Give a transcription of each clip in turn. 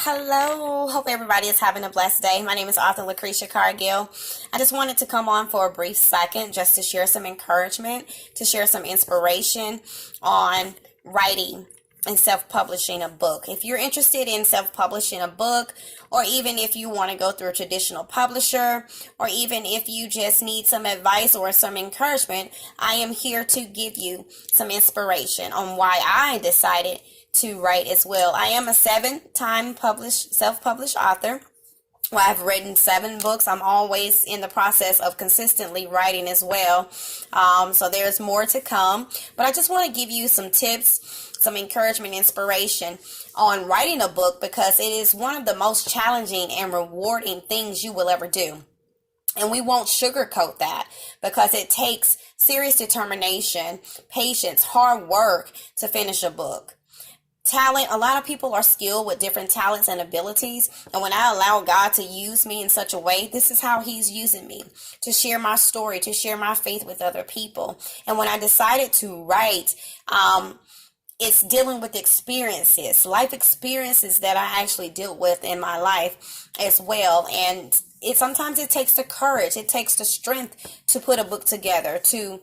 Hello, hope everybody is having a blessed day. My name is author Lucretia Cargill. I just wanted to come on for a brief second just to share some encouragement, to share some inspiration on writing and self-publishing a book. If you're interested in self-publishing a book, or even if you want to go through a traditional publisher, or even if you just need some advice or some encouragement, I am here to give you some inspiration on why I decided to write as well. I am a seven-time self-published author. Well, I've written 7 books. I'm always in the process of consistently writing as well. So there's more to come. But I just want to give you some tips, some encouragement, inspiration on writing a book, because it is one of the most challenging and rewarding things you will ever do. And we won't sugarcoat that, because it takes serious determination, patience, hard work to finish a book. Talent, a lot of people are skilled with different talents and abilities, and when I allow God to use me in such a way, this is how he's using me, to share my story, to share my faith with other people. And when I decided to write, it's dealing with experiences, life experiences that I actually dealt with in my life as well. And sometimes it takes the courage, it takes the strength to put a book together, to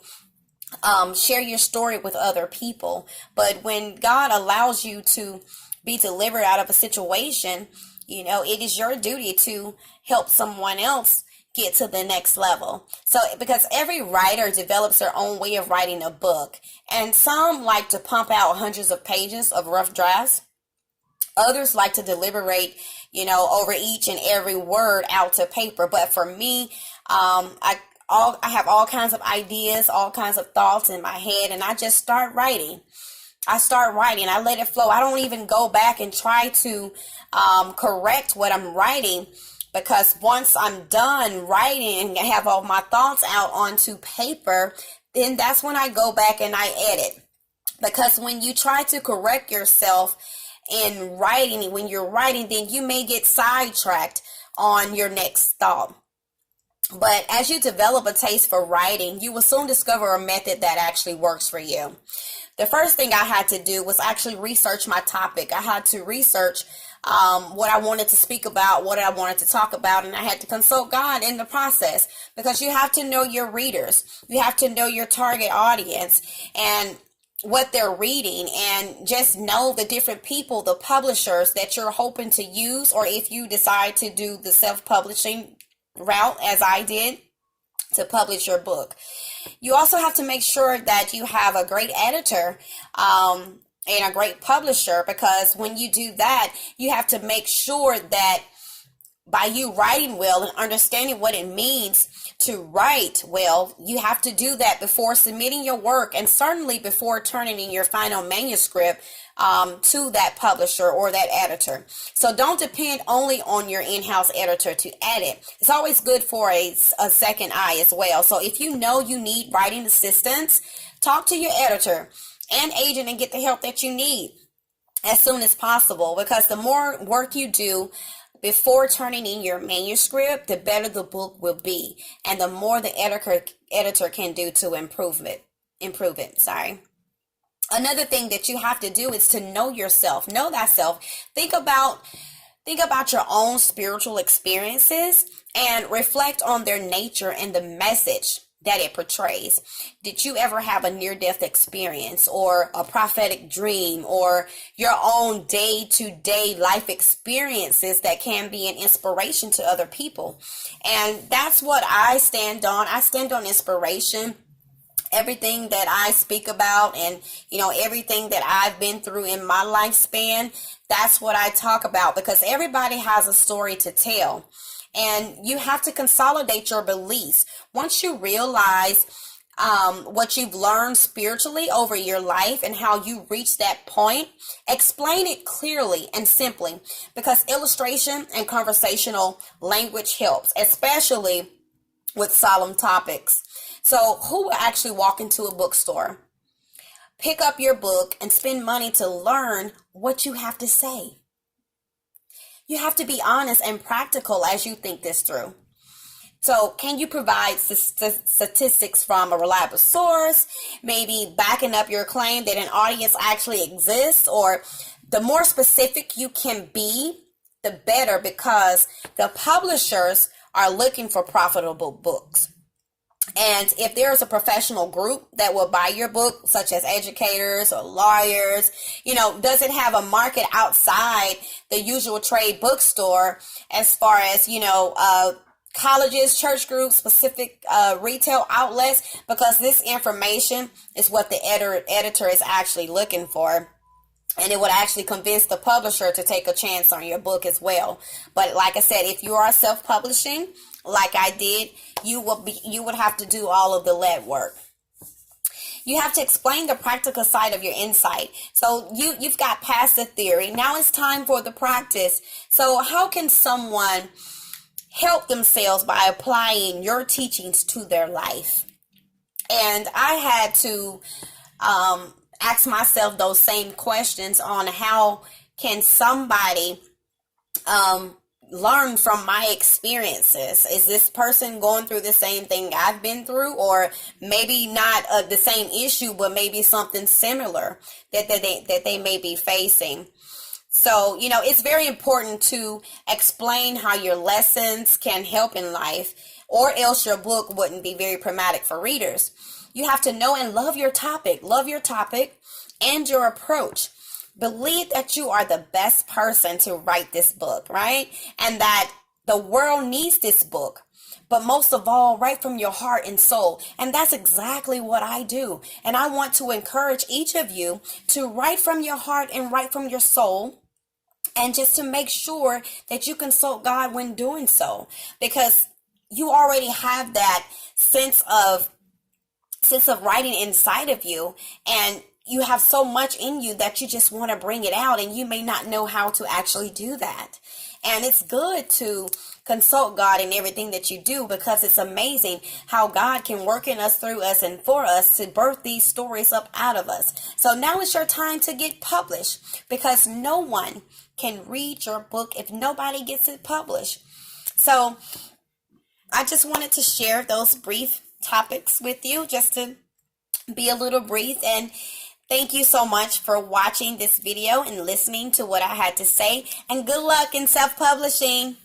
share your story with other people. But when God allows you to be delivered out of a situation, it is your duty to help someone else get to the next level. So, because every writer develops their own way of writing a book, and some like to pump out hundreds of pages of rough drafts. Others like to deliberate, over each and every word out to paper. But for me, I have all kinds of ideas, all kinds of thoughts in my head, and I just start writing. I let it flow. I don't even go back and try to correct what I'm writing, because once I'm done writing and have all my thoughts out onto paper, then that's when I go back and I edit. Because when you try to correct yourself in writing, when you're writing, then you may get sidetracked on your next thought. But as you develop a taste for writing, you will soon discover a method that actually works for you. The first thing I had to do was actually research my topic. I had to research what I wanted to speak about, what I wanted to talk about, and I had to consult God in the process, because you have to know your readers. You have to know your target audience and what they're reading, and just know the different people, the publishers that you're hoping to use, or if you decide to do the self-publishing route as I did to publish your book. You also have to make sure that you have a great editor and a great publisher, because when you do that, you have to make sure that by you writing well and understanding what it means to write well, you have to do that before submitting your work, and certainly before turning in your final manuscript to that publisher or that editor. So don't depend only on your in-house editor to edit. It's always good for a second eye as well. So if you know you need writing assistance, talk to your editor and agent and get the help that you need as soon as possible, because the more work you do before turning in your manuscript, the better the book will be, and the more the editor can do to improve it. Another thing that you have to do is to know yourself, know thyself. Think about your own spiritual experiences and reflect on their nature and the message that it portrays. Did you ever have a near-death experience, or a prophetic dream, or your own day-to-day life experiences that can be an inspiration to other people? And that's what I stand on. I stand on inspiration. Everything that I speak about, and everything that I've been through in my lifespan, that's what I talk about, because everybody has a story to tell. And you have to consolidate your beliefs. Once you realize what you've learned spiritually over your life and how you reach that point, explain it clearly and simply, because illustration and conversational language helps, especially with solemn topics. So who will actually walk into a bookstore, pick up your book, and spend money to learn what you have to say? You have to be honest and practical as you think this through. So can you provide statistics from a reliable source, maybe backing up your claim that an audience actually exists? Or the more specific you can be the better, because the publishers are looking for profitable books. And if there's a professional group that will buy your book, such as educators or lawyers, does it have a market outside the usual trade bookstore as far as, colleges, church groups, specific retail outlets? Because this information is what the editor is actually looking for. And it would actually convince the publisher to take a chance on your book as well. But like I said, if you are self-publishing, like I did, you would have to do all of the lead work. You have to explain the practical side of your insight. So you've got past the theory. Now it's time for the practice. So how can someone help themselves by applying your teachings to their life? And I had to ask myself those same questions on how can somebody learn from my experiences. Is this person going through the same thing I've been through, or maybe not the same issue, but maybe something similar that they may be facing? So, it's very important to explain how your lessons can help in life, or else your book wouldn't be very pragmatic for readers. You have to know and love your topic and your approach. Believe that you are the best person to write this book, right? And that the world needs this book. But most of all, write from your heart and soul. And that's exactly what I do. And I want to encourage each of you to write from your heart and write from your soul. And just to make sure that you consult God when doing so. Because you already have that sense of writing inside of you. And you have so much in you that you just want to bring it out, and you may not know how to actually do that. And it's good to consult God in everything that you do, because it's amazing how God can work in us, through us, and for us to birth these stories up out of us. So now is your time to get published, because no one can read your book if nobody gets it published. So I just wanted to share those brief topics with you, just to be a little brief. And thank you so much for watching this video and listening to what I had to say. And good luck in self-publishing.